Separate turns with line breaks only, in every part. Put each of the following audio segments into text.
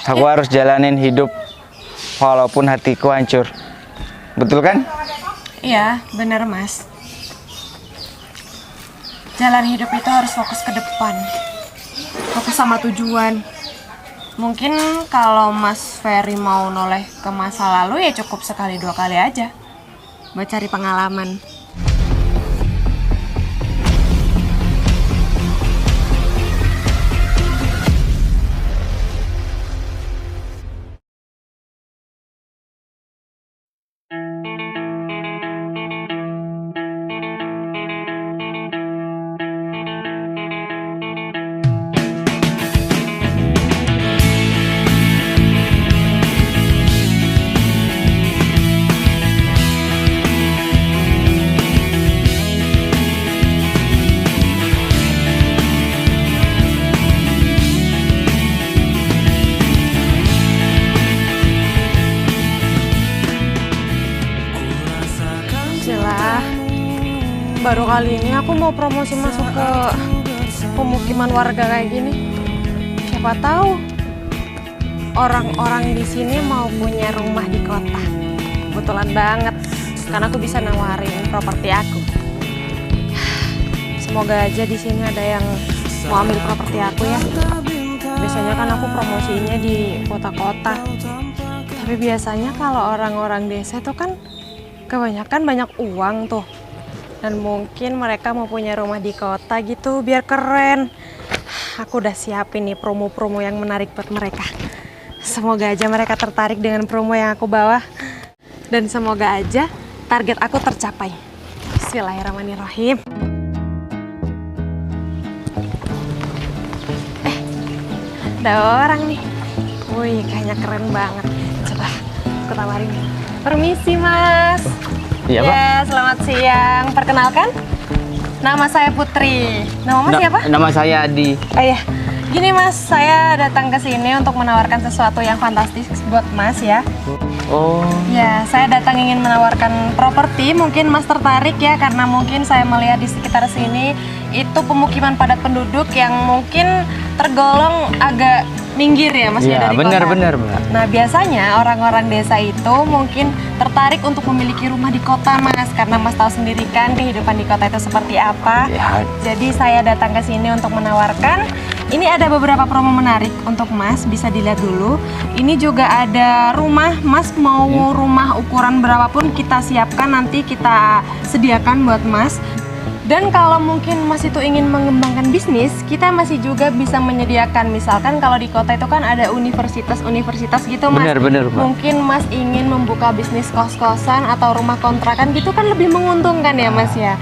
Aku harus jalanin hidup walaupun hatiku hancur. Betul kan?
Iya, benar Mas. Jalan hidup itu harus fokus ke depan. Fokus sama tujuan. Mungkin kalau Mas Ferry mau noleh ke masa lalu ya cukup sekali dua kali aja. Buat cari pengalaman. Baru kali ini aku mau promosi masuk ke pemukiman warga kayak gini. Siapa tahu orang-orang di sini mau punya rumah di kota. Kebetulan banget, karena aku bisa nawarin properti aku. Semoga aja di sini ada yang mau ambil properti aku ya. Biasanya kan aku promosinya di kota-kota. Tapi biasanya kalau orang-orang desa tuh kan kebanyakan banyak uang tuh. Dan mungkin mereka mau punya rumah di kota gitu biar keren. Aku udah siapin nih promo-promo yang menarik buat mereka. Semoga aja mereka tertarik dengan promo yang aku bawa. Dan semoga aja target aku tercapai. Bismillahirrahmanirrahim. Ada orang nih. Wih, kayaknya keren banget. Coba aku tawarin. Permisi Mas.
Iya, Pak.
Ya, selamat siang. Perkenalkan, nama saya Putri. Nama Mas siapa?
Nama saya Adi.
Oh iya, gini Mas, saya datang ke sini untuk menawarkan sesuatu yang fantastis buat Mas ya.
Oh.
Ya, saya datang ingin menawarkan properti. Mungkin Mas tertarik ya, karena mungkin saya melihat di sekitar sini itu pemukiman padat penduduk yang mungkin tergolong agak minggir ya Mas ya dari kota.
Iya, benar Mbak.
Nah, biasanya orang-orang desa itu mungkin tertarik untuk memiliki rumah di kota Mas, karena Mas tahu sendiri kan kehidupan di kota itu seperti apa.
Ya.
Jadi saya datang ke sini untuk menawarkan. Ini ada beberapa promo menarik untuk Mas, bisa dilihat dulu. Ini juga ada rumah, Mas mau rumah ukuran berapapun kita siapkan, nanti kita sediakan buat Mas. Dan kalau mungkin Mas itu ingin mengembangkan bisnis, kita masih juga bisa menyediakan. Misalkan kalau di kota itu kan ada universitas-universitas gitu Mas.
Benar, Pak.
Mungkin Mas ingin membuka bisnis kos-kosan atau rumah kontrakan gitu kan lebih menguntungkan ya Mas ya.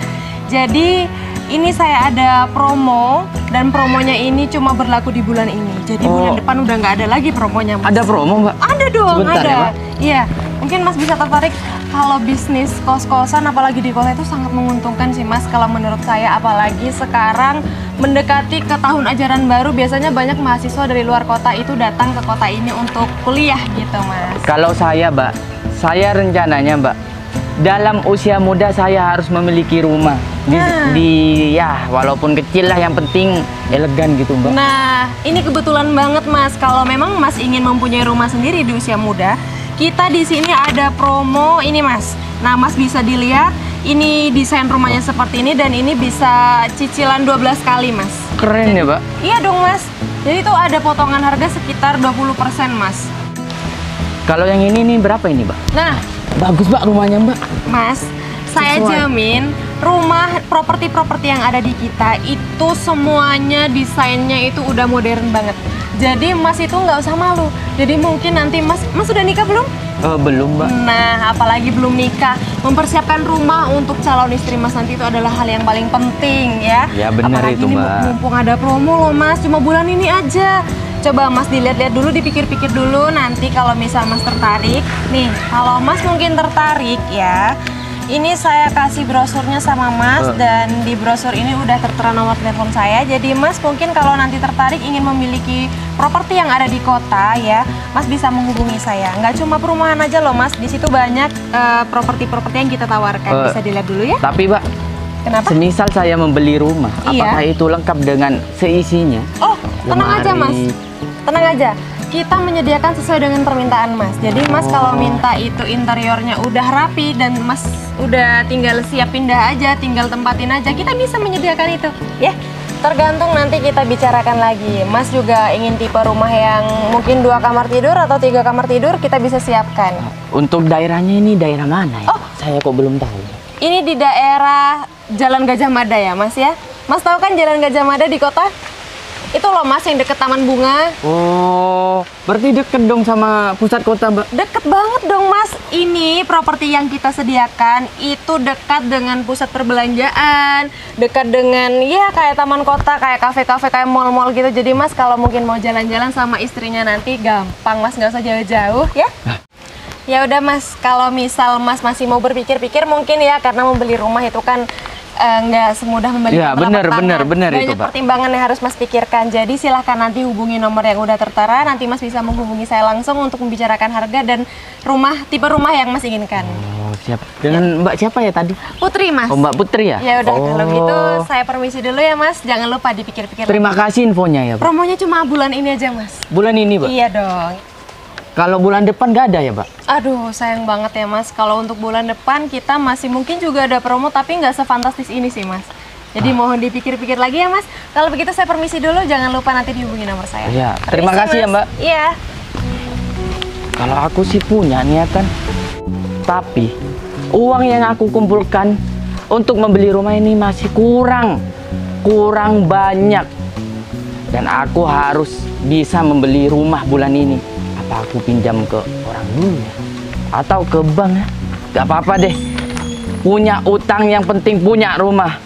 Jadi ini saya ada promo, dan promonya ini cuma berlaku di bulan ini. Jadi bulan depan udah nggak ada lagi promonya Mas.
Ada promo Mbak?
Ada dong,
Sebentar,
ada.
ya, Pak.
Iya, mungkin Mas bisa tertarik. Kalau bisnis kos-kosan apalagi di kota itu sangat menguntungkan sih Mas, kalau menurut saya. Apalagi sekarang mendekati ke tahun ajaran baru, biasanya banyak mahasiswa dari luar kota itu datang ke kota ini untuk kuliah gitu Mas.
Kalau saya Mbak, saya rencananya Mbak, dalam usia muda saya harus memiliki rumah. Ya walaupun kecil lah, yang penting elegan gitu Mbak.
Nah, ini kebetulan banget Mas. Kalau memang Mas ingin mempunyai rumah sendiri di usia muda, kita di sini ada promo ini Mas. Nah, Mas bisa dilihat ini desain rumahnya seperti ini, dan ini bisa cicilan 12 kali Mas.
Keren ya Mbak?
Iya dong Mas. Jadi itu ada potongan harga sekitar 20% Mas.
Kalau yang ini nih berapa ini Mbak?
Nah,
Bagus Mbak rumahnya Mbak.
Mas, saya jamin rumah properti-properti yang ada di kita itu semuanya desainnya itu udah modern banget. Jadi Mas itu nggak usah malu. Jadi mungkin nanti Mas sudah nikah belum?
Belum Mbak.
Nah, apalagi belum nikah, mempersiapkan rumah untuk calon istri Mas nanti itu adalah hal yang paling penting ya.
Ya benar
apalagi
itu
ini
Mbak.
mumpung ada promo loh Mas, cuma bulan ini aja. Coba Mas dilihat-lihat dulu, dipikir-pikir dulu, nanti kalau misal Mas tertarik. Nih, kalau Mas mungkin tertarik ya, ini saya kasih brosurnya sama Mas, dan di brosur ini udah tertera nomor telepon saya. Jadi Mas mungkin kalau nanti tertarik ingin memiliki properti yang ada di kota ya, Mas bisa menghubungi saya. Nggak cuma perumahan aja loh Mas, di situ banyak properti-properti yang kita tawarkan. Bisa dilihat dulu ya.
Tapi Mbak,
kenapa?
semisal saya membeli rumah,
Iya.
apakah itu lengkap dengan seisinya?
Oh, tenang aja Mas. Tenang aja. kita menyediakan sesuai dengan permintaan Mas. Jadi Mas kalau minta itu interiornya udah rapi dan Mas udah tinggal siap pindah aja, tinggal tempatin aja, kita bisa menyediakan itu, ya. Tergantung nanti kita bicarakan lagi. Mas juga ingin tipe rumah yang mungkin 2 kamar tidur atau 3 kamar tidur, kita bisa siapkan.
Untuk daerahnya ini daerah mana ya? Saya kok belum tahu.
Ini di daerah Jalan Gajah Mada ya Mas ya. Mas tahu kan Jalan Gajah Mada di kota? Itu loh Mas yang deket Taman Bunga.
Oh, berarti deket dong sama pusat kota, Mbak?
Deket banget dong Mas. Ini properti yang kita sediakan itu dekat dengan pusat perbelanjaan, dekat dengan ya kayak taman kota, kayak kafe-kafe, kayak mall-mall gitu. Jadi Mas kalau mungkin mau jalan-jalan sama istrinya nanti gampang Mas, nggak usah jauh-jauh ya. Ya udah Mas, kalau misal Mas masih mau berpikir-pikir mungkin ya, karena membeli rumah itu kan nggak semudah membeli
Ya,
telapak
bener
tangan.
itu,
Banyak
Pak.
pertimbangan yang harus Mas pikirkan. Jadi silahkan nanti hubungi nomor yang udah tertera. Nanti Mas bisa menghubungi saya langsung untuk membicarakan harga dan tipe rumah yang Mas inginkan.
Oh, siap. Dengan Mbak siapa ya tadi?
Putri Mas.
Oh, Mbak Putri ya?
Ya udah kalau
Oh.
gitu saya permisi dulu ya Mas. Jangan lupa dipikir-pikir.
Terima kasih infonya ya, Pak.
Promonya cuma bulan ini aja Mas.
Bulan ini, Pak?
Iya dong.
Kalau bulan depan nggak ada ya, Pak?
Aduh sayang banget ya Mas. Kalau untuk bulan depan kita masih mungkin juga ada promo tapi nggak sefantastis ini sih Mas. Jadi mohon dipikir-pikir lagi ya Mas. Kalau begitu saya permisi dulu. Jangan lupa nanti dihubungi nomor saya.
Iya. Terima
Permisi,
kasih ya,
Mas.
Mbak.
Iya.
Kalau aku sih punya niatan, tapi uang yang aku kumpulkan untuk membeli rumah ini masih kurang banyak. Dan aku harus bisa membeli rumah bulan ini. Apa aku pinjam ke orang dulu ya? Atau ke bank ya? Gak apa-apa deh. Punya utang yang penting punya rumah.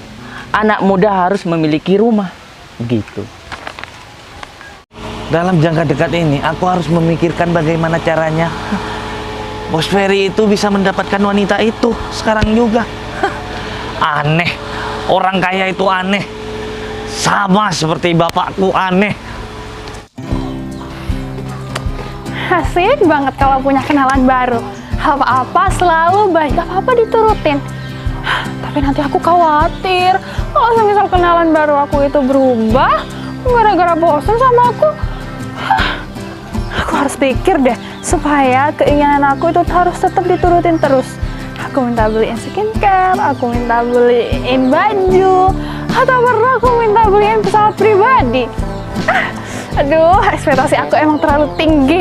Anak muda harus memiliki rumah. Begitu.
Dalam jangka dekat ini, aku harus memikirkan bagaimana caranya Bos Ferry itu bisa mendapatkan wanita itu sekarang juga. Aneh, orang kaya itu aneh. Sama seperti bapakku aneh.
Asik banget kalau punya kenalan baru. Apa-apa selalu baik, apa-apa diturutin. Tapi nanti aku khawatir kalau semisal kenalan baru aku itu berubah gara-gara bosan sama aku. Aku harus pikir deh supaya keinginan aku itu harus tetap diturutin terus. Aku minta beliin skincare, aku minta beliin baju, atau pernah aku minta beliin pesawat pribadi. Aduh, ekspektasi aku emang terlalu tinggi.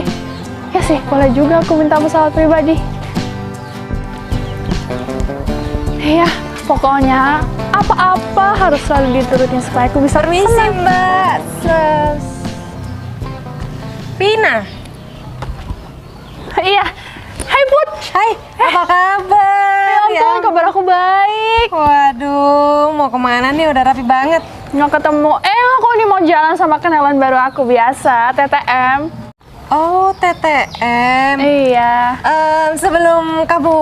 Ya sih, boleh juga aku minta pesawat pribadi. Iya, pokoknya apa-apa harus selalu diturutin supaya aku bisa
Permisi
senang.
Mbak. Pina.
Iya. Hai Put.
Hai, apa kabar?
Ya ampun, kabar aku baik.
Waduh, mau kemana nih? Udah rapi banget.
Nggak ketemu. Aku ini mau jalan sama kenalan baru aku biasa, TTM.
Oh, TTM.
Iya.
Sebelum kamu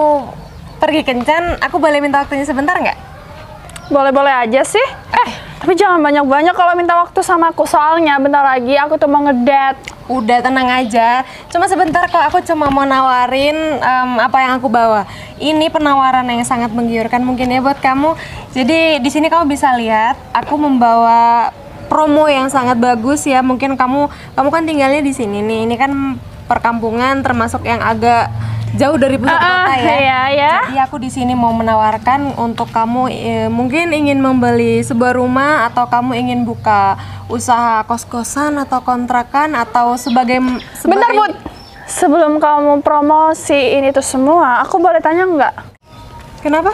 pergi kencan, aku boleh minta waktunya sebentar nggak?
Boleh-boleh aja sih. Tapi jangan banyak-banyak kalau minta waktu sama aku. Soalnya bentar lagi aku tuh mau ngedate.
Udah tenang aja. Cuma sebentar kok, aku cuma mau nawarin apa yang aku bawa. Ini penawaran yang sangat menggiurkan mungkin ya buat kamu. Jadi di sini kamu bisa lihat, aku membawa promo yang sangat bagus ya. Mungkin kamu kan tinggalnya di sini nih. Ini kan perkampungan termasuk yang agak jauh dari pusat kota ya.
Iya, ya.
Jadi aku di sini mau menawarkan untuk kamu mungkin ingin membeli sebuah rumah atau kamu ingin buka usaha kos-kosan atau kontrakan atau sebagai
Bentar Put. Sebelum kamu promosiin itu semua, aku boleh tanya nggak?
Kenapa?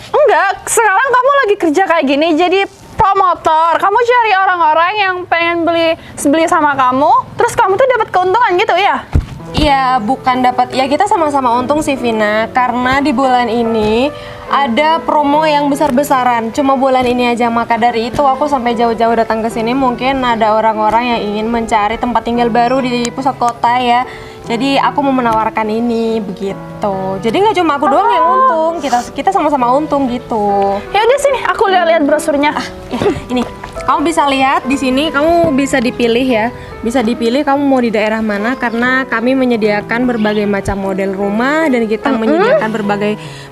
Enggak, sekarang kamu lagi kerja kayak gini jadi promotor. Kamu cari orang-orang yang pengen beli sama kamu, terus kamu tuh dapat keuntungan gitu ya?
Iya, bukan dapat. Ya kita sama-sama untung sih Vina, karena di bulan ini ada promo yang besar-besaran. Cuma bulan ini aja, maka dari itu aku sampai jauh-jauh datang ke sini. Mungkin ada orang-orang yang ingin mencari tempat tinggal baru di pusat kota ya. Jadi aku mau menawarkan ini begitu. Jadi nggak cuma aku doang yang untung, kita sama-sama untung gitu.
Ya udah sini, aku lihat-lihat brosurnya.
Ya, ini Kamu bisa lihat di sini, kamu bisa dipilih ya. Bisa dipilih kamu mau di daerah mana karena kami menyediakan berbagai macam model rumah dan kita menyediakan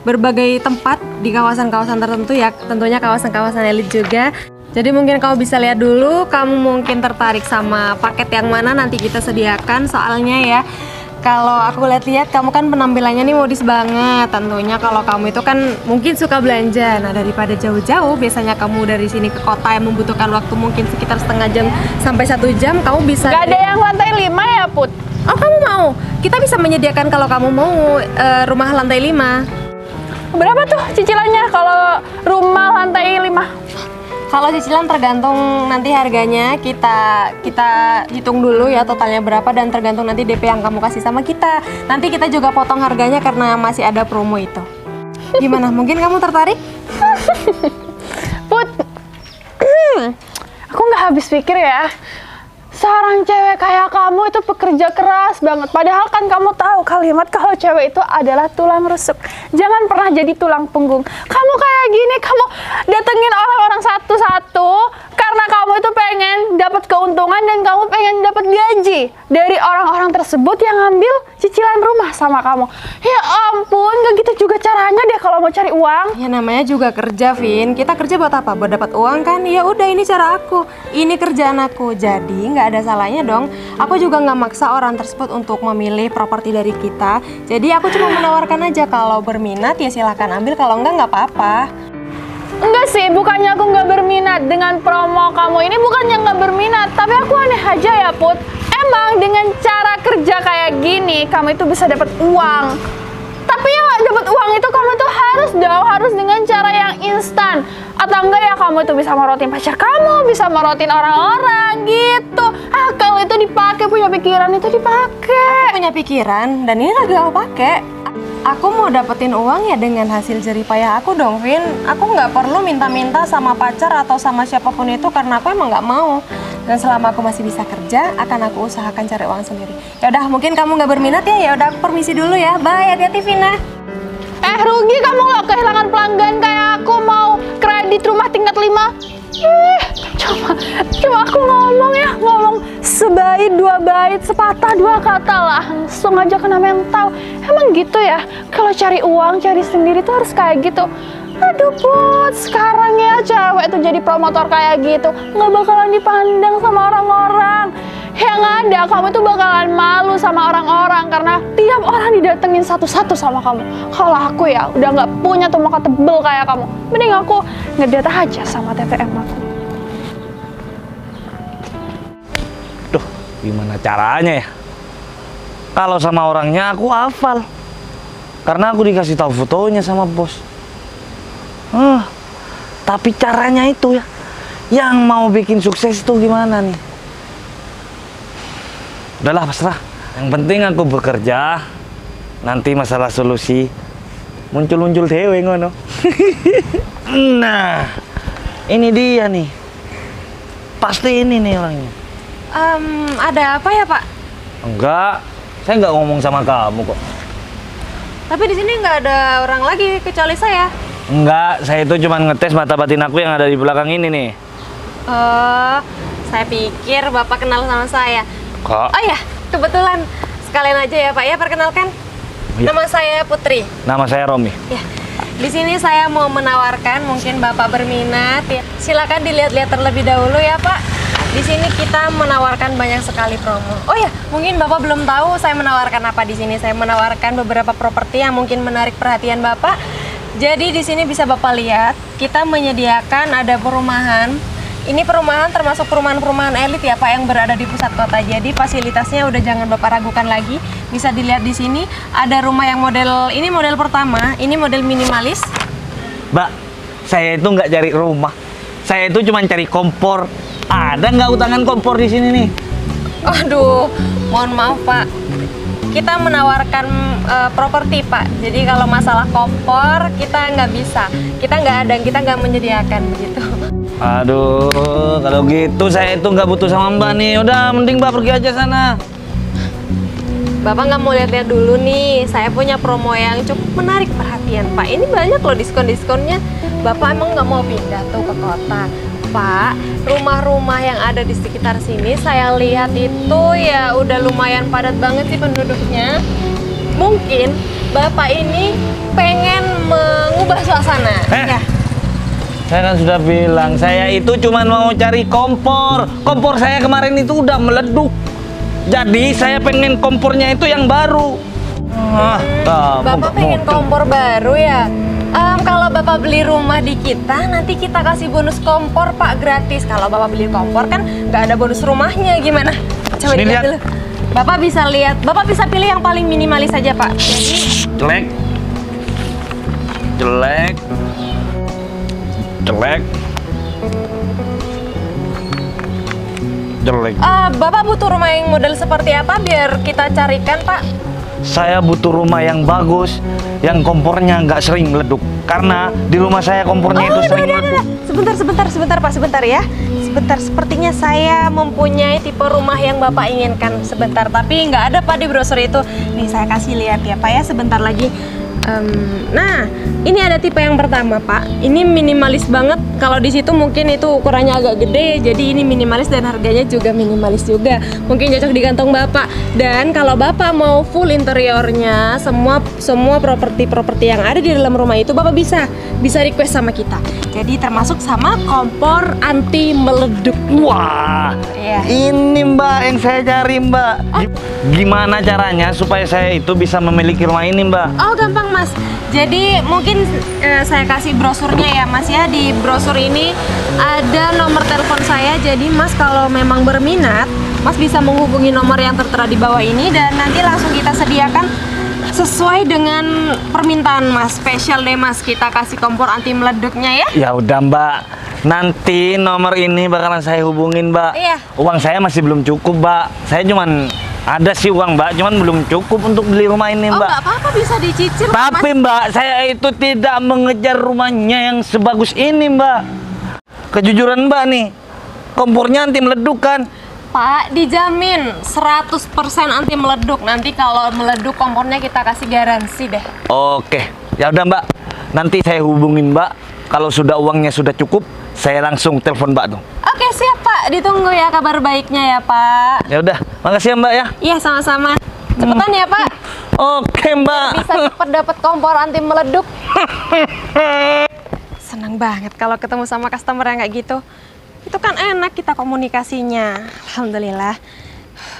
berbagai tempat di kawasan-kawasan tertentu ya, tentunya kawasan-kawasan elit juga. Jadi mungkin kamu bisa lihat dulu, kamu mungkin tertarik sama paket yang mana nanti kita sediakan. Soalnya ya, kalau aku lihat-lihat kamu kan penampilannya nih modis banget. Tentunya kalau kamu itu kan mungkin suka belanja. Nah, daripada jauh-jauh, biasanya kamu dari sini ke kota yang membutuhkan waktu mungkin sekitar setengah jam sampai 1 jam, kamu bisa.
Gak ada yang lantai 5 ya, Put?
Oh, kamu mau? Kita bisa menyediakan kalau kamu mau rumah lantai 5.
Berapa tuh cicilannya kalau rumah lantai 5?
Kalau cicilan tergantung nanti harganya, kita hitung dulu ya totalnya berapa dan tergantung nanti DP yang kamu kasih sama kita. Nanti kita juga potong harganya karena masih ada promo itu. Gimana? Mungkin kamu tertarik?
Put, aku nggak habis pikir ya. Seorang cewek kayak kamu itu pekerja keras banget. Padahal kan kamu tahu kalimat kalau cewek itu adalah tulang rusuk. Jangan pernah jadi tulang punggung. Kamu kayak gini, kamu datengin orang-orang satu-satu karena kamu itu pengen dapat keuntungan dan kamu pengen dapat gaji dari orang-orang tersebut yang ngambil cicilan rumah sama kamu. Ya ampun, gak gitu juga caranya deh kalau mau cari uang.
Ya namanya juga kerja, Vin. Kita kerja buat apa? Buat dapat uang kan? Ya udah, ini cara aku. Ini kerjaan aku. Jadi nggak ada salahnya dong. Aku juga nggak maksa orang tersebut untuk memilih properti dari kita. Jadi aku cuma menawarkan aja, kalau berminat ya silahkan ambil, kalau nggak apa-apa.
Enggak sih, bukannya aku nggak berminat dengan promo kamu ini, bukannya nggak berminat, tapi aku aneh aja ya, Put. Emang dengan cara kerja kayak gini, kamu itu bisa dapat uang. Tapi ya dapat uang itu kamu tuh harus dengan cara yang instan. Atau enggak ya kamu itu bisa morotin pacar kamu, bisa morotin orang-orang gitu. Akal itu dipakai, punya pikiran itu dipakai.
Aku punya pikiran dan ini lagi aku pakai. Aku mau dapetin uang ya dengan hasil jerih payah aku dong, Vin. Aku nggak perlu minta-minta sama pacar atau sama siapapun itu karena aku emang nggak mau. Dan selama aku masih bisa kerja, akan aku usahakan cari uang sendiri. Ya udah, mungkin kamu nggak berminat ya. Ya udah, aku permisi dulu ya. Bye, hati-hati, Vina.
Rugi kamu nggak kehilangan pelanggan kayak aku mau kredit rumah tingkat 5. Cuma aku ngomong sebaik 2 bait, sepatah 2 kata langsung aja kena mental. Emang gitu ya, kalau cari uang, cari sendiri tuh harus kayak gitu. Aduh Put, sekarang ya cewek tuh jadi promotor kayak gitu nggak bakalan dipandang sama orang-orang. Yang ada, kamu tuh bakalan malu sama orang-orang karena tiap orang didatengin satu-satu sama kamu. Kalau aku ya udah nggak punya tuh muka tebel kayak kamu. Mending aku ngedet aja sama TTM aku.
Duh, gimana caranya ya? Kalau sama orangnya aku hafal. Karena aku dikasih tahu fotonya sama bos. Tapi caranya itu ya, yang mau bikin sukses itu gimana nih? Udahlah, pasrah. Yang penting aku bekerja. Nanti masalah solusi muncul-muncul dewe ngono. Nah, ini dia nih. Pasti ini nih orangnya.
Ada apa ya, Pak?
Enggak, saya nggak ngomong sama kamu kok.
Tapi di sini nggak ada orang lagi kecuali saya.
Enggak, saya itu cuma ngetes mata batin aku yang ada di belakang ini nih.
Oh, saya pikir Bapak kenal sama saya.
Kok?
Oh ya, kebetulan sekalian aja ya Pak ya, perkenalkan.
Ya.
Nama saya Putri.
Nama saya Romi.
Ya, di sini saya mau menawarkan, mungkin Bapak berminat ya. Silakan dilihat-lihat terlebih dahulu ya Pak. Di sini kita menawarkan banyak sekali promo. Oh ya, mungkin Bapak belum tahu saya menawarkan apa di sini. Saya menawarkan beberapa properti yang mungkin menarik perhatian Bapak. Jadi di sini bisa Bapak lihat, kita menyediakan ada perumahan. Ini perumahan termasuk perumahan-perumahan elit ya Pak yang berada di pusat kota. Jadi fasilitasnya udah jangan Bapak ragukan lagi. Bisa dilihat di sini ada rumah yang model ini model pertama, ini model minimalis.
Mbak, saya itu nggak cari rumah. Saya itu cuma cari kompor. Ada nggak utangan kompor di sini nih?
Aduh, mohon maaf Pak. Kita menawarkan properti Pak. Jadi kalau masalah kompor kita nggak bisa. Kita nggak ada, kita nggak menyediakan begitu.
Aduh, kalau gitu saya itu nggak butuh sama Mbak nih. Udah, mending Mbak pergi aja sana.
Bapak nggak mau lihat-lihat dulu nih. Saya punya promo yang cukup menarik perhatian Pak. Ini banyak loh diskon-diskonnya. Bapak emang nggak mau pindah tuh ke kota. Pak, rumah-rumah yang ada di sekitar sini saya lihat itu ya udah lumayan padat banget sih penduduknya. Mungkin Bapak ini pengen mengubah suasana. Ya.
Saya kan sudah bilang, saya itu cuma mau cari kompor. Kompor saya kemarin itu udah meleduk. Jadi saya pengen kompornya itu yang baru.
Bapak pengen kompor baru ya? Kalau Bapak beli rumah di kita, nanti kita kasih bonus kompor Pak gratis. Kalau Bapak beli kompor kan nggak ada bonus rumahnya, gimana? Coba
Sini
dilihat
lihat.
dulu. Bapak bisa lihat, Bapak bisa pilih yang paling minimalis saja Pak.
Jelek. Jelek. Jelek. Jelek.
Bapak butuh rumah yang model seperti apa biar kita carikan Pak?
Saya butuh rumah yang bagus, yang kompornya nggak sering meleduk. Karena di rumah saya kompornya itu sering meleduk.
Sebentar Pak, sebentar ya. Sebentar, sepertinya saya mempunyai tipe rumah yang Bapak inginkan. Sebentar, tapi nggak ada Pak di brosur itu. Nih saya kasih lihat ya Pak ya, sebentar lagi. Nah, ini ada tipe yang pertama Pak. Ini minimalis banget. Kalau di situ mungkin itu ukurannya agak gede, jadi ini minimalis dan harganya juga minimalis juga. Mungkin cocok di kantong Bapak. Dan kalau Bapak mau full interiornya, semua properti yang ada di dalam rumah itu Bapak bisa request sama kita. Jadi termasuk sama kompor anti meleduk.
Wah,
Iya.
ini Mbak yang saya cari Mbak. Gimana caranya supaya saya itu bisa memiliki rumah ini Mbak?
Oh gampang Mas. Jadi mungkin saya kasih brosurnya ya Mas ya. Di brosur ini ada nomor telepon saya. Jadi Mas kalau memang berminat, Mas bisa menghubungi nomor yang tertera di bawah ini dan nanti langsung kita sediakan sesuai dengan permintaan Mas. Spesial deh Mas, kita kasih kompor anti meleduknya ya.
Ya udah Mbak. Nanti nomor ini bakalan saya hubungin Mbak.
Iya.
Uang saya masih belum cukup Mbak. Saya cuman ada sih uang Mbak, cuman belum cukup untuk beli rumah ini
Oh
Mbak.
nggak apa-apa, bisa dicicil
Tapi
Mas.
Mbak, saya itu tidak mengejar rumahnya yang sebagus ini Mbak. Kejujuran Mbak nih, kompornya anti meleduk kan?
Pak, dijamin 100% anti meleduk. Nanti kalau meleduk kompornya kita kasih garansi deh.
Oke, ya udah Mbak. Nanti saya hubungin Mbak. Kalau sudah uangnya sudah cukup, saya langsung telepon Mbak tuh.
Oke siap Pak, ditunggu ya kabar baiknya ya Pak.
Ya udah, makasih ya Mbak ya.
Iya sama-sama. Cepetan ya Pak.
Oke Mbak.
Bisa cepet dapet kompor anti meleduk. Senang banget kalau ketemu sama customer yang kayak gitu. Itu kan enak kita komunikasinya. Alhamdulillah.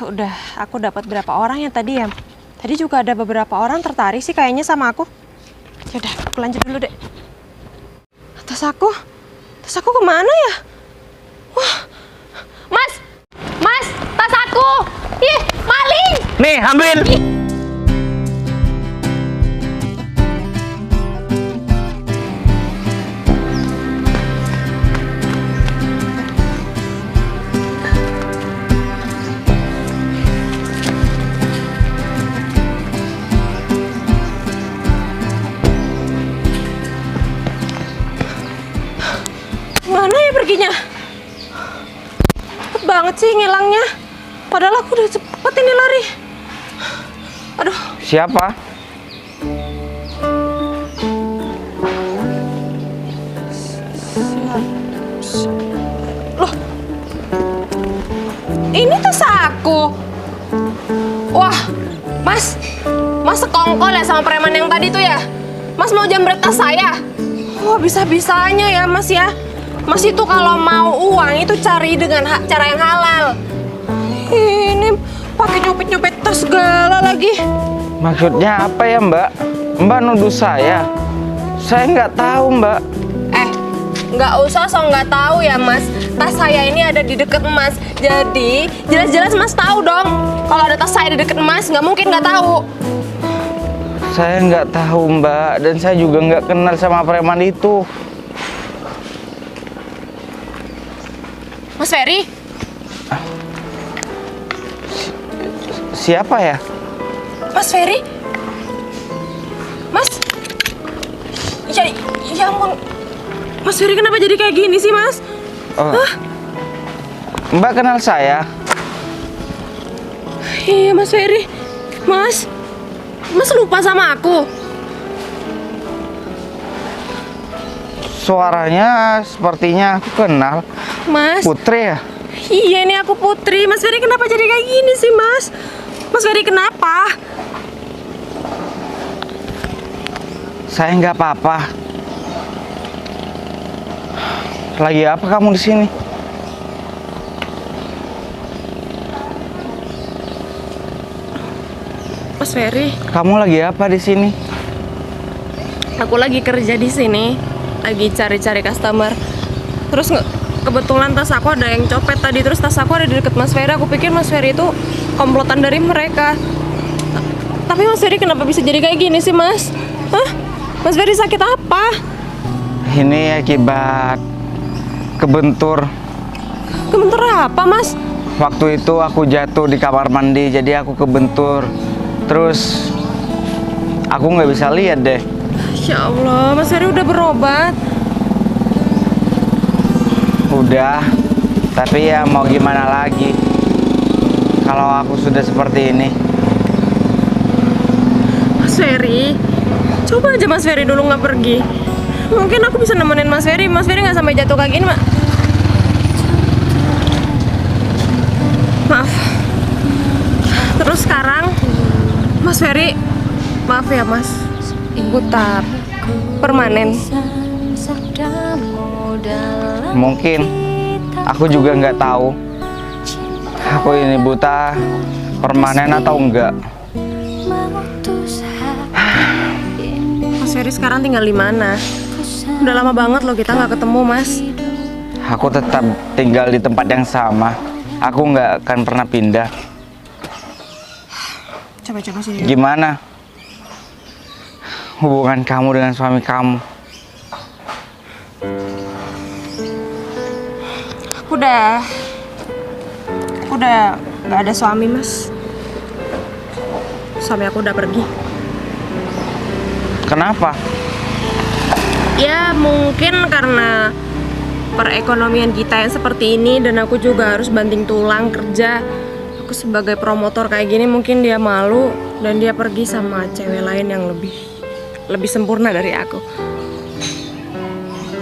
Udah, aku dapat berapa orang ya tadi ya? Tadi juga ada beberapa orang tertarik sih kayaknya sama aku. Yaudah, aku lanjut dulu deh. Tas aku kemana ya? Wah, Mas, tas aku. Ih, maling.
Nih, ambil.
Mana ya perginya? Cepet banget sih ngilangnya. Padahal aku udah cepet ini lari. Aduh,
Siapa?
loh. Ini tas aku. Wah, Mas sekongkol ya sama preman yang tadi tuh ya? Mas mau jambret tas saya? Wah, bisa-bisanya ya Mas ya. Mas itu kalau mau uang itu cari dengan cara yang halal. Ini pakai nyopet-nyopet tas segala lagi.
Maksudnya apa ya Mbak? Mbak nuduh saya? Saya nggak tahu Mbak.
Nggak usah nggak tahu ya Mas. Tas saya ini ada di deket Mas. Jadi jelas-jelas Mas tahu dong. Kalau ada tas saya di deket Mas, nggak mungkin nggak tahu.
Saya nggak tahu Mbak, dan saya juga nggak kenal sama preman itu.
Mas Ferry?
Siapa ya?
Mas Ferry? Mas? Ya ampun. Mas Ferry kenapa jadi kayak gini sih Mas?
Oh. Mbak kenal saya?
Iya Mas Ferry. Mas lupa sama aku?
suaranya sepertinya aku kenal.
Mas.
Putri ya?
Iya, ini aku Putri. Mas Ferry kenapa jadi kayak gini sih, Mas? Mas Ferry kenapa?
Saya nggak apa-apa. Lagi apa kamu di sini?
Mas Ferry,
Kamu lagi apa di sini?
aku lagi kerja di sini, lagi cari-cari customer. Terus kebetulan tas aku ada yang copet tadi, terus tas aku ada di deket Mas Ferry. Aku pikir Mas Ferry itu komplotan dari mereka. Tapi Mas Ferry kenapa bisa jadi kayak gini sih, Mas? Hah? Mas Ferry sakit apa?
Ini akibat kebentur.
Kebentur apa, Mas?
Waktu itu aku jatuh di kamar mandi, jadi aku kebentur. Terus aku nggak bisa lihat deh.
Ya Allah, Mas Ferry udah berobat?
Udah, tapi ya mau gimana lagi kalau aku sudah seperti ini.
Mas Ferry, coba aja Mas Ferry dulu nggak pergi. Mungkin aku bisa nemenin Mas Ferry. Mas Ferry nggak sampai jatuh kayak gini, Mak. Maaf. Terus sekarang, Mas Ferry, maaf ya Mas, buta permanen.
Mungkin aku juga nggak tahu aku ini buta permanen atau enggak.
Mas Ferry sekarang tinggal di mana? Udah lama banget loh kita nggak ketemu, Mas.
Aku tetap tinggal di tempat yang sama. Aku nggak akan pernah pindah.
Coba sini.
Gimana hubungan kamu dengan suami kamu?
Aku udah nggak ada suami, Mas. Suami aku udah pergi.
Kenapa?
Ya mungkin karena perekonomian kita yang seperti ini, dan aku juga harus banting tulang kerja. Aku sebagai promotor kayak gini, mungkin dia malu dan dia pergi sama cewek lain yang lebih sempurna dari aku.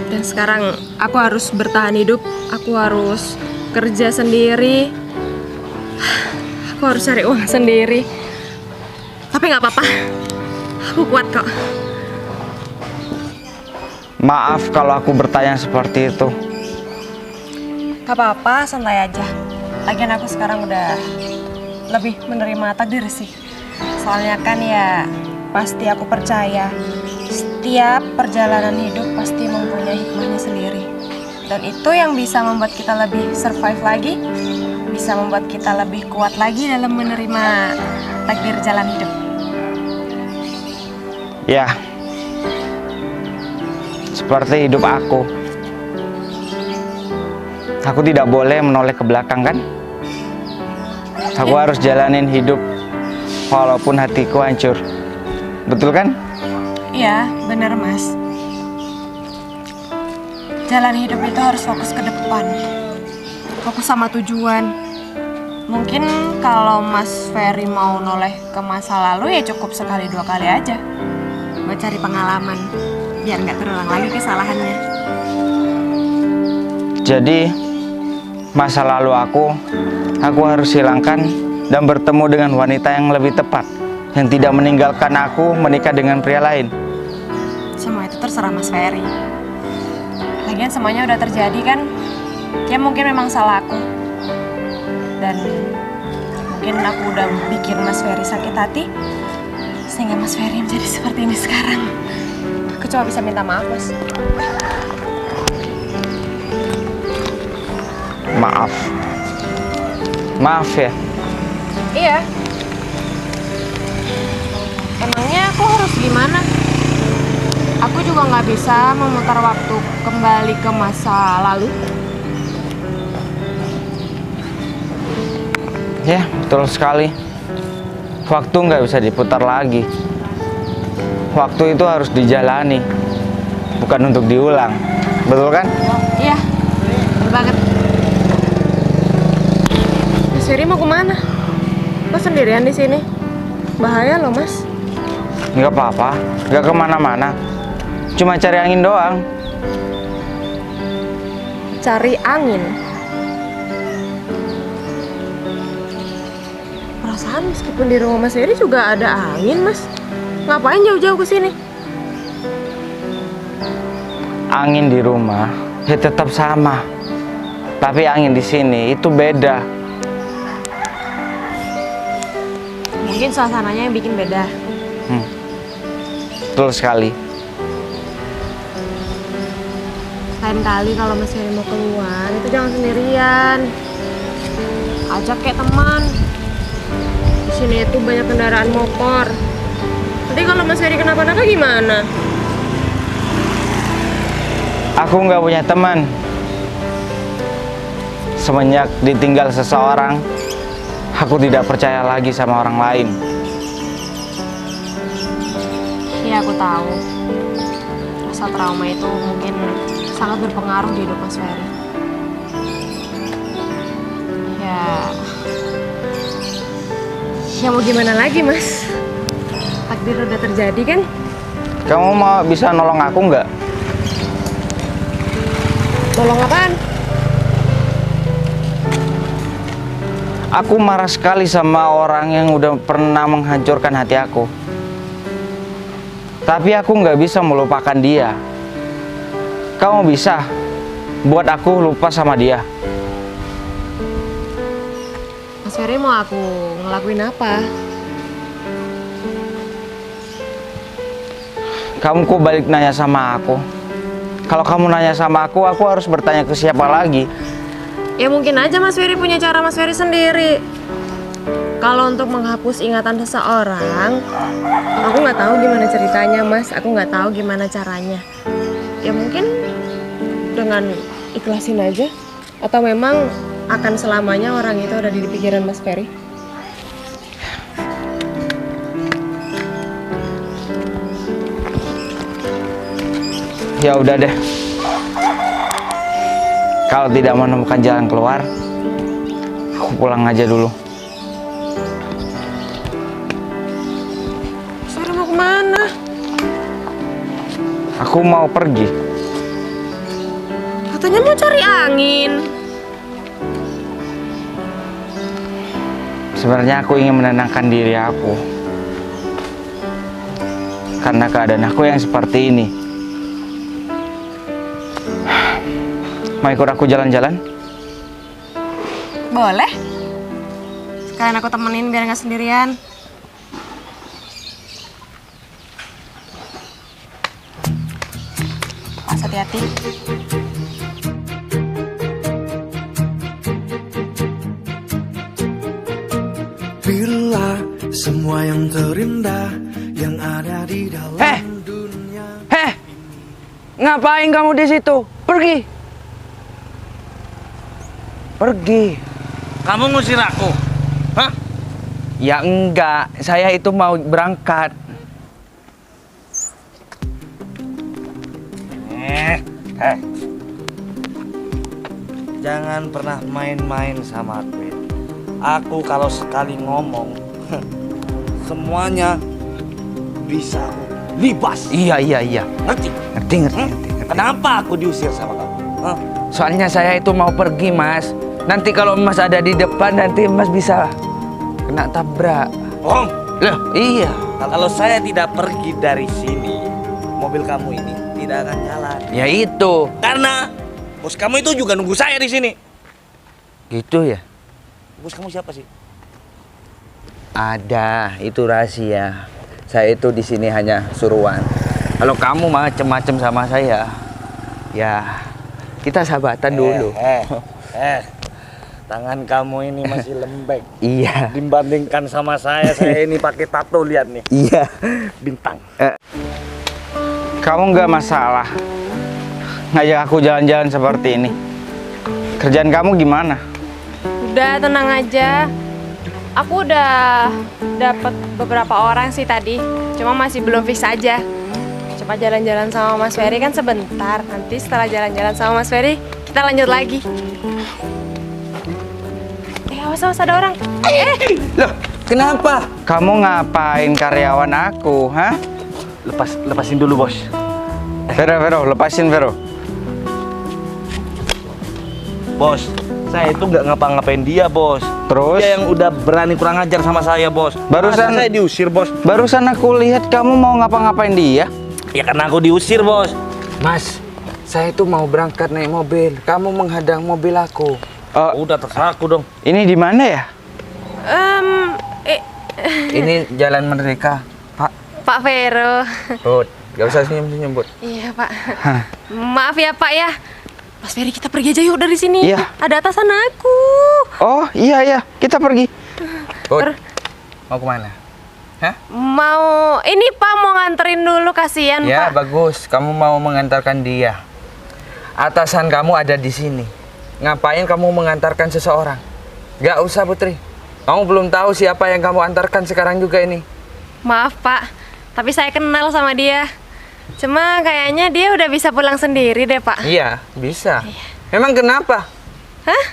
Dan sekarang aku harus bertahan hidup, aku harus kerja sendiri, aku harus cari uang sendiri. Tapi nggak apa-apa, aku kuat kok.
Maaf kalau aku bertanya seperti itu.
Gak apa-apa, santai aja. Lagian aku sekarang udah lebih menerima takdir sih. Soalnya kan ya pasti aku percaya setiap perjalanan hidup pasti mempunyai hikmahnya sendiri. Dan itu yang bisa membuat kita lebih survive lagi, bisa membuat kita lebih kuat lagi dalam menerima takdir jalan hidup.
Ya, seperti hidup aku. Aku tidak boleh menoleh ke belakang kan? Aku harus jalanin hidup walaupun hatiku hancur. Betul kan?
Iya, bener Mas. Jalan hidup itu harus fokus ke depan, fokus sama tujuan. Mungkin kalau Mas Ferry mau noleh ke masa lalu ya cukup sekali dua kali aja, buat cari pengalaman, biar nggak terulang lagi kesalahannya.
Jadi masa lalu aku harus hilangkan dan bertemu dengan wanita yang lebih tepat, yang tidak meninggalkan aku menikah dengan pria lain.
Semua itu terserah Mas Ferry. Lagian semuanya udah terjadi kan. Ya mungkin memang salah aku, dan mungkin aku udah bikin Mas Ferry sakit hati, sehingga Mas Ferry menjadi seperti ini sekarang. Aku cuma bisa minta maaf, Mas.
Maaf. Maaf ya.
Iya. Emangnya aku harus gimana? Aku juga nggak bisa memutar waktu kembali ke masa lalu.
Ya, betul sekali. Waktu nggak bisa diputar lagi. Waktu itu harus dijalani, bukan untuk diulang. Betul kan?
Iya, betul banget. Mas Ferry mau kemana? Mas sendirian di sini? Bahaya loh, Mas.
Nggak apa-apa, nggak kemana-mana. Cuma cari angin doang.
cari angin. Perasaan meskipun di rumah Mas Ferry juga ada angin, Mas. Ngapain jauh-jauh ke sini?
Angin di rumah ya tetap sama. Tapi angin di sini itu beda.
Mungkin suasananya yang bikin beda.
Betul sekali.
Lain kali kalau Mas Ferry mau keluar, itu jangan sendirian. Ajak kayak teman. Di sini itu banyak kendaraan motor. Nanti kalau Mas Ferry kenapa-napa gimana?
Aku nggak punya teman. Semenjak ditinggal seseorang, aku tidak percaya lagi sama orang lain.
Iya, aku tahu. Rasa trauma itu mungkin sangat berpengaruh di hidup Mas Ferry. Ya mau gimana lagi, Mas? Takdir udah terjadi kan?
Kamu mau bisa nolong aku nggak?
Tolong apaan?
Aku marah sekali sama orang yang udah pernah menghancurkan hati aku. Tapi aku nggak bisa melupakan dia. Kamu bisa buat aku lupa sama dia?
Mas Ferry mau aku ngelakuin apa?
Kamu kok balik nanya sama aku? Kalau kamu nanya sama aku harus bertanya ke siapa lagi?
Ya mungkin aja Mas Ferry punya cara Mas Ferry sendiri. Kalau untuk menghapus ingatan seseorang, aku nggak tahu gimana ceritanya, Mas. Aku nggak tahu gimana caranya. Ya mungkin dengan ikhlasin aja. Atau memang akan selamanya orang itu ada di pikiran Mas Ferry?
Ya udah deh. Kalau tidak menemukan jalan keluar, aku pulang aja dulu.
Ferry mau kemana?
Aku mau pergi.
Katanya mau cari angin.
Sebenarnya aku ingin menenangkan diri aku. Karena keadaan aku yang seperti ini. Mau ikut aku jalan-jalan?
Boleh. Sekalian aku temenin biar nggak sendirian. Mas, hati-hati.
Bila semua yang terindah yang ada di dalam dunia.
Ngapain kamu di situ? Pergi. Pergi.
Kamu ngusir aku? Hah?
Ya enggak, saya itu mau berangkat.
Jangan pernah main-main sama aku. Aku kalau sekali ngomong, semuanya bisa aku libas.
Iya.
Ngerti?
Ngerti.
Kenapa aku diusir sama kamu? Hah?
Soalnya saya itu mau pergi, Mas. Nanti kalau Mas ada di depan, nanti Mas bisa kena tabrak.
Bohong.
Loh, iya.
Kalau saya tidak pergi dari sini, mobil kamu ini tidak akan jalan.
Ya itu.
Karena bos kamu itu juga nunggu saya di sini.
Gitu ya?
Bos kamu siapa sih?
Ada, itu rahasia. Saya itu di sini hanya suruhan. Kalau kamu macem-macem sama saya, ya kita sahabatan dulu.
Tangan kamu ini masih lembek.
Iya.
Dibandingkan sama saya ini pakai tato, lihat nih.
Iya.
Bintang.
Kamu nggak masalah ngajak aku jalan-jalan seperti ini. Kerjaan kamu gimana?
Udah, tenang aja. Aku udah dapat beberapa orang sih tadi. Cuma masih belum fix aja. Cuma jalan-jalan sama Mas Ferry kan sebentar. Nanti setelah jalan-jalan sama Mas Ferry, kita lanjut lagi. Awas ada orang.
Loh, kenapa? Kamu ngapain karyawan aku, hah?
Lepasin dulu, bos.
Vero, lepasin Vero.
Bos, saya itu nggak ngapa-ngapain dia, Bos.
Terus?
Dia yang udah berani kurang ajar sama saya, Bos.
Barusan-
Masa saya diusir, Bos.
Barusan aku lihat kamu mau ngapa-ngapain dia.
Ya karena aku diusir, Bos.
Mas, saya itu mau berangkat naik mobil. Kamu menghadang mobil aku.
Udah terserah aku dong.
Ini di mana ya?
Ini Jalan Merdeka, Pak.
Pak Vero.
Bud, gak usah senyum-senyum, Bud.
Iya Pak. Maaf ya Pak ya. Mas Ferry kita pergi aja yuk dari sini.
Iya.
Ada atasan aku.
Oh iya, kita pergi.
Bud, mau kemana? Hah?
Mau ini Pak mau nganterin dulu kasihan
Ya,
Pak.
bagus. Kamu mau mengantarkan dia. Atasan kamu ada di sini. Ngapain kamu mengantarkan seseorang? Gak usah, Putri. Kamu belum tahu siapa yang kamu antarkan sekarang juga ini.
Maaf Pak. Tapi saya kenal sama dia. Cuma kayaknya dia udah bisa pulang sendiri deh Pak.
Iya, bisa. Memang kenapa?
Hah?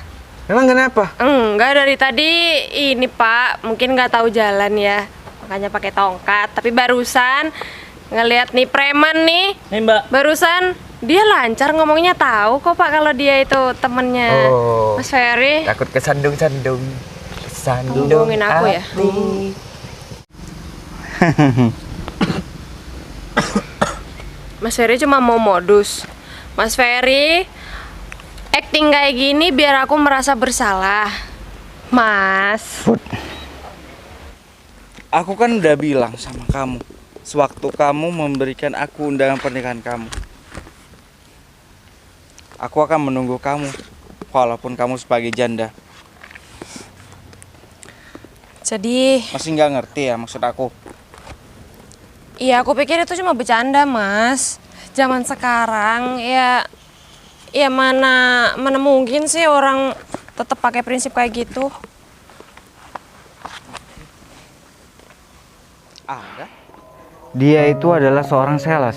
Memang kenapa?
Enggak, dari tadi ini Pak, mungkin nggak tahu jalan ya. Makanya pakai tongkat. Tapi barusan ngelihat nih preman nih.
Nih, Mbak.
Barusan dia lancar ngomongnya, tahu kok Pak kalau dia itu temennya
Oh.
Mas Ferry.
Takut kesandung-sandung. Kesandung
Hubungin aku ya?
hati.
Mas Ferry cuma mau modus. Mas Ferry acting kayak gini biar aku merasa bersalah. Mas.
Aku kan udah bilang sama kamu, sewaktu kamu memberikan aku undangan pernikahan kamu, aku akan menunggu kamu, walaupun kamu sebagai janda.
Jadi,
Masih nggak ngerti ya maksud aku?
iya aku pikir itu cuma bercanda, Mas. Zaman sekarang ya mana mungkin sih orang tetap pakai prinsip kayak gitu.
Ada. Dia itu adalah seorang sales.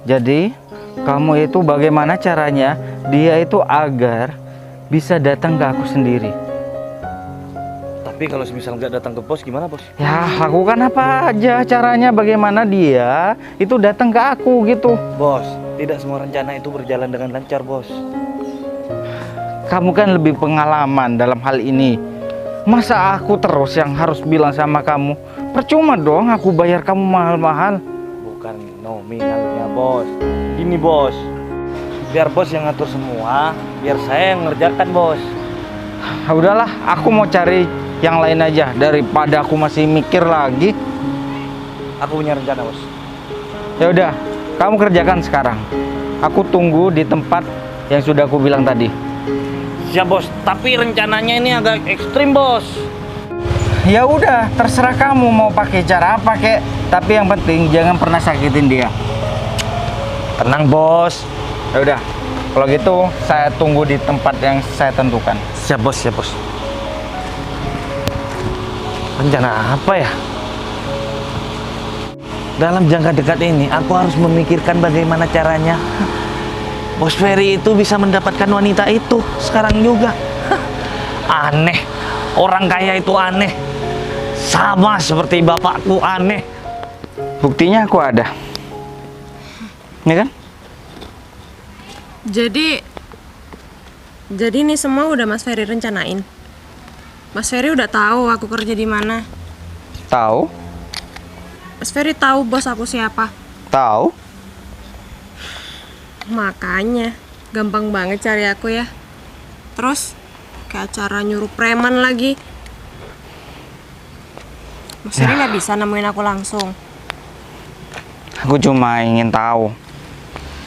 Jadi, kamu itu bagaimana caranya dia itu agar bisa datang ke aku sendiri?
Tapi kalau misal nggak datang ke bos gimana, Bos?
Ya, lakukan apa aja caranya bagaimana dia itu datang ke aku gitu.
Bos, tidak semua rencana itu berjalan dengan lancar, Bos.
Kamu kan lebih pengalaman dalam hal ini. Masa aku terus yang harus bilang sama kamu? Percuma dong aku bayar kamu mahal-mahal.
Bukan nominalnya, Bos. Gini, Bos. Biar bos yang ngatur semua, biar saya yang ngerjakan, Bos.
Ah, udahlah, aku mau cari yang lain aja daripada aku masih mikir lagi.
Aku punya rencana, Bos.
Ya udah, kamu kerjakan sekarang. Aku tunggu di tempat yang sudah aku bilang tadi.
Siap, Bos. Tapi rencananya ini agak ekstrim, Bos.
Ya udah, terserah kamu mau pakai cara apa kek. Tapi yang penting jangan pernah sakitin dia.
Tenang, Bos.
Ya udah, kalau gitu saya tunggu di tempat yang saya tentukan.
Siap, Bos. Siap, Bos. Rencana apa ya? Dalam jangka dekat ini, aku harus memikirkan bagaimana caranya Bos Ferry itu bisa mendapatkan wanita itu sekarang juga. Aneh, orang kaya itu aneh. Sama seperti bapakku aneh.
Buktinya aku ada. Ini kan?
Jadi ini semua udah Mas Ferry rencanain. Mas Ferry udah tahu aku kerja di mana.
Tahu?
Mas Ferry tahu bos aku siapa.
Tahu?
Makanya gampang banget cari aku ya. Terus kayak acara nyuruh preman lagi. Mas Ferry nggak bisa nemuin aku langsung.
Aku cuma ingin tahu,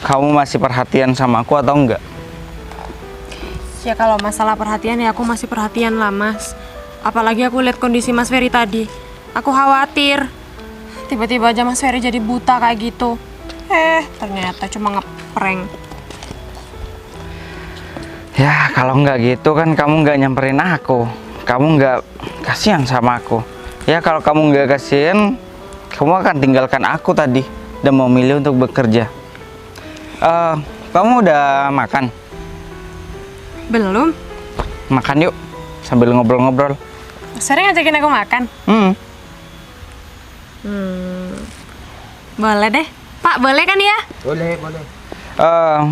kamu masih perhatian sama aku atau enggak?
Ya kalau masalah perhatian ya aku masih perhatian lah Mas. Apalagi aku lihat kondisi Mas Ferry tadi. Aku khawatir. Tiba-tiba aja Mas Ferry jadi buta kayak gitu. Ternyata cuma ngeprank.
Ya kalau enggak gitu kan kamu enggak nyamperin aku. Kamu enggak kasihan sama aku. Ya kalau kamu enggak kasihan, kamu akan tinggalkan aku tadi dan memilih untuk bekerja. Kamu udah makan?
Belum?
Makan yuk, sambil ngobrol-ngobrol.
Mas Ferry ngajakin aku makan? Boleh deh. Pak, boleh kan ya?
Boleh, boleh.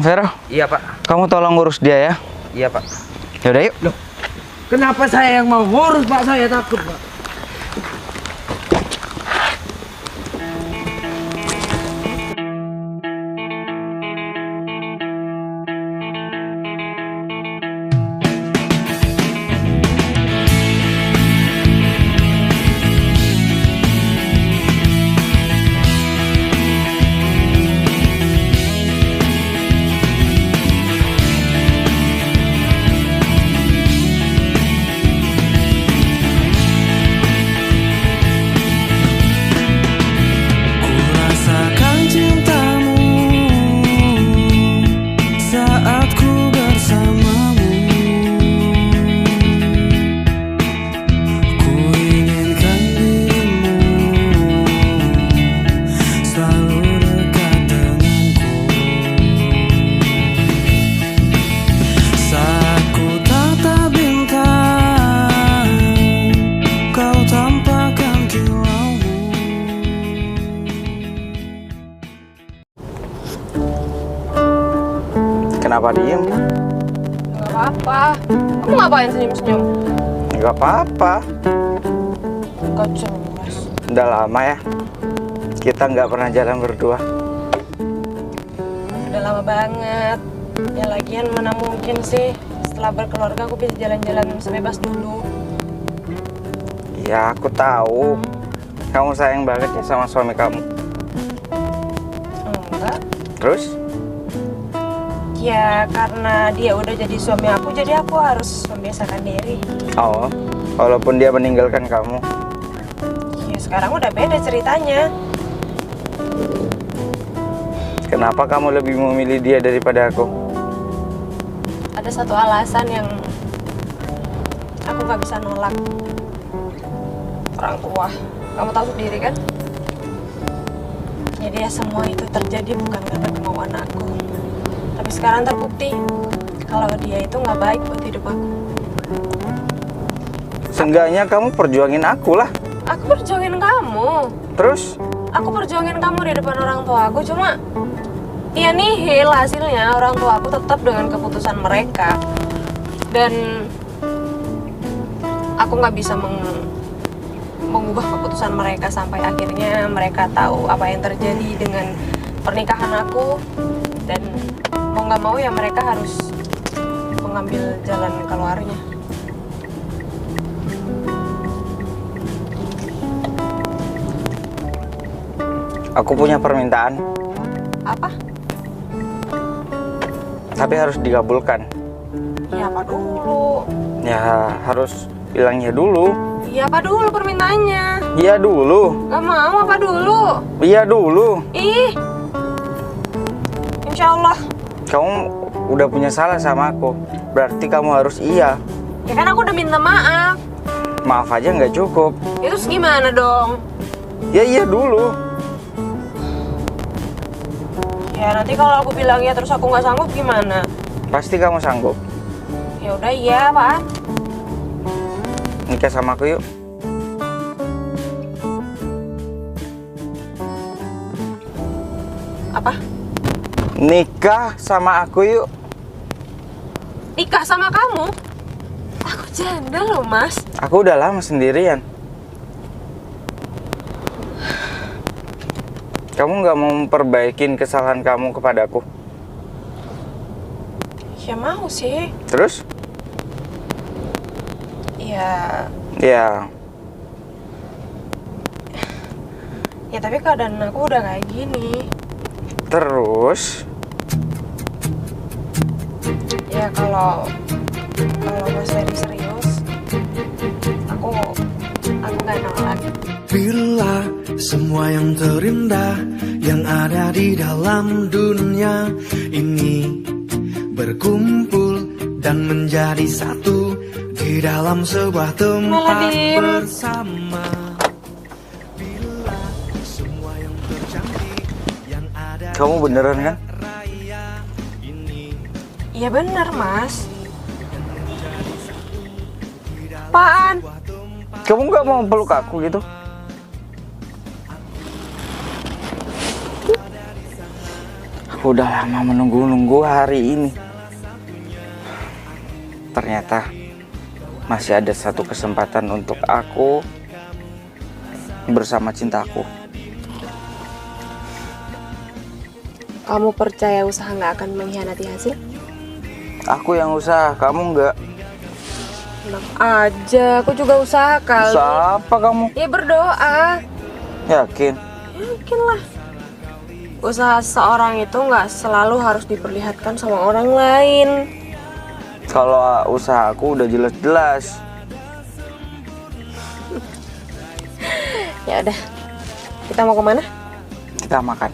Vero,
Iya, Pak.
kamu tolong urus dia ya.
Iya Pak.
Yaudah yuk.
Loh, kenapa saya yang mau ngurus Pak? Saya takut Pak.
Ku rasakan cintamu saat ku bersamamu. Ku inginkan dirimu selalu dekat denganku. Saat ku tatap bintang, kau tampakkan kilaumu.
Kenapa diem?
Nggak apa-apa. Kamu ngapain senyum-senyum?
Nggak apa-apa.
Gak jelas.
Udah lama ya. Kita nggak pernah jalan berdua.
Udah lama banget. Ya lagian mana mungkin sih setelah berkeluarga aku bisa jalan-jalan sebebas dulu.
Ya aku tahu. Kamu sayang banget ya sama suami kamu.
Enggak.
Terus?
Ya karena dia udah jadi suami aku, jadi aku harus membiasakan diri.
Oh, walaupun dia meninggalkan kamu.
Ya sekarang udah beda ceritanya.
Kenapa kamu lebih memilih dia daripada aku?
Ada satu alasan yang aku nggak bisa nolak. Orang tua, kamu tahu sendiri kan? Jadi ya semua itu terjadi bukan karena kemauan aku. Tapi sekarang terbukti kalau dia itu nggak baik buat hidup aku.
Seenggaknya kamu perjuangin aku lah.
Aku perjuangin kamu.
Terus?
Aku perjuangin kamu di depan orang tua aku, cuma ya nihil hasilnya. Orang tua aku tetap dengan keputusan mereka. Dan aku nggak bisa mengubah keputusan mereka sampai akhirnya mereka tahu apa yang terjadi dengan pernikahan aku. Dan mau nggak mau ya mereka harus mengambil jalan keluarnya.
Aku punya permintaan,
Apa?
tapi harus dikabulkan.
Ya apa dulu?
Ya harus bilang ya dulu.
Ya apa dulu permintaannya?
Iya dulu.
Gak mau apa dulu?
Iya dulu.
Ih, Insya Allah.
Kamu udah punya salah sama aku. Berarti kamu harus iya.
Ya kan aku udah minta maaf.
Maaf aja nggak cukup.
Ya terus gimana dong?
Ya iya dulu.
Ya nanti kalau aku bilang ya terus aku nggak sanggup gimana?
Pasti kamu sanggup.
Ya udah iya apaan?
Nikah sama aku yuk.
Apa?
Nikah sama aku yuk.
Nikah sama kamu? Aku janda loh mas.
Aku udah lama sendirian. Kamu nggak mau memperbaikin kesalahan kamu kepadaku?
Ya mau sih.
Terus?
Ya,
Ya,
ya tapi keadaan aku udah kayak gini.
terus?
Ya kalau Mas Ferry serius, aku nggak nolak.
Bila semua yang terindah yang ada di dalam dunia ini berkumpul dan menjadi satu di dalam sebuah tempat
Malah
bersama. Bila semua yang tercantik yang ada
Kamu beneran kan?
raya ini
Iya bener mas. Apaan?
Kamu nggak mau peluk aku gitu? Aku udah lama menunggu-nunggu hari ini. ternyata masih ada satu kesempatan untuk aku bersama cintaku.
Kamu percaya usaha nggak akan mengkhianati hasil?
Aku yang usaha, kamu enggak.
Enak aja, aku juga usaha kali.
Usaha apa kamu?
Ya berdoa.
Yakin?
Yakin lah. Usaha seorang itu nggak selalu harus diperlihatkan sama orang lain.
Kalau usaha aku udah jelas-jelas.
Ya udah, kita mau kemana?
Kita makan.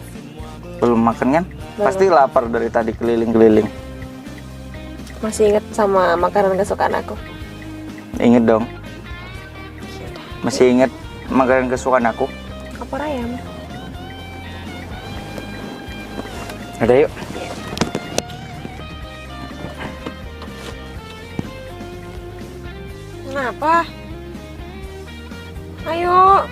Belum makan kan?
Belum.
Pasti lapar dari tadi keliling-keliling.
Masih inget sama makanan kesukaan aku?
Ingat dong. Masih ingat makanan kesukaan aku?
Opor ayam.
Udah yuk.
Kenapa? Ayo.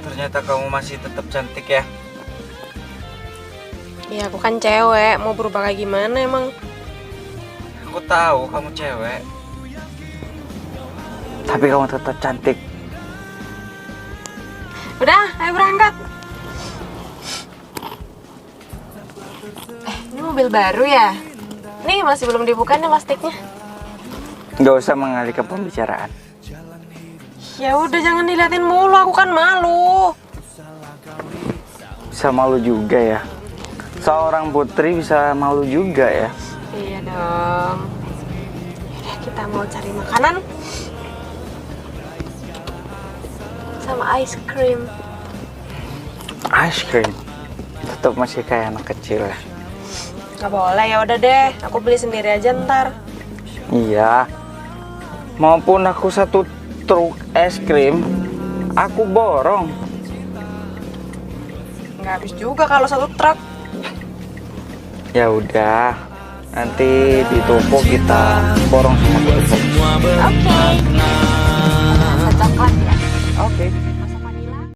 Ternyata kamu masih tetap cantik ya.
Ya aku kan cewek, mau berubah kayak gimana emang?
Aku tahu kamu cewek. Tapi kamu tetap cantik.
Udah, ayo berangkat. Ini mobil baru ya? Nih masih belum dibuka nih plastiknya.
Gak usah mengalihkan pembicaraan.
Ya udah jangan diliatin mulu, aku kan malu.
Bisa malu juga ya. Seorang putri bisa malu juga ya.
Iya dong. Yaudah kita mau cari makanan sama ice cream.
Ice cream. Tetap masih kayak anak kecil ya.
Gak boleh, ya udah deh, aku beli sendiri aja ntar.
Iya. Maupun aku satu truk es krim, aku borong.
Nggak habis juga kalau satu truk.
Ya udah. Nanti di toko kita borong sama kerupuk.
Oke.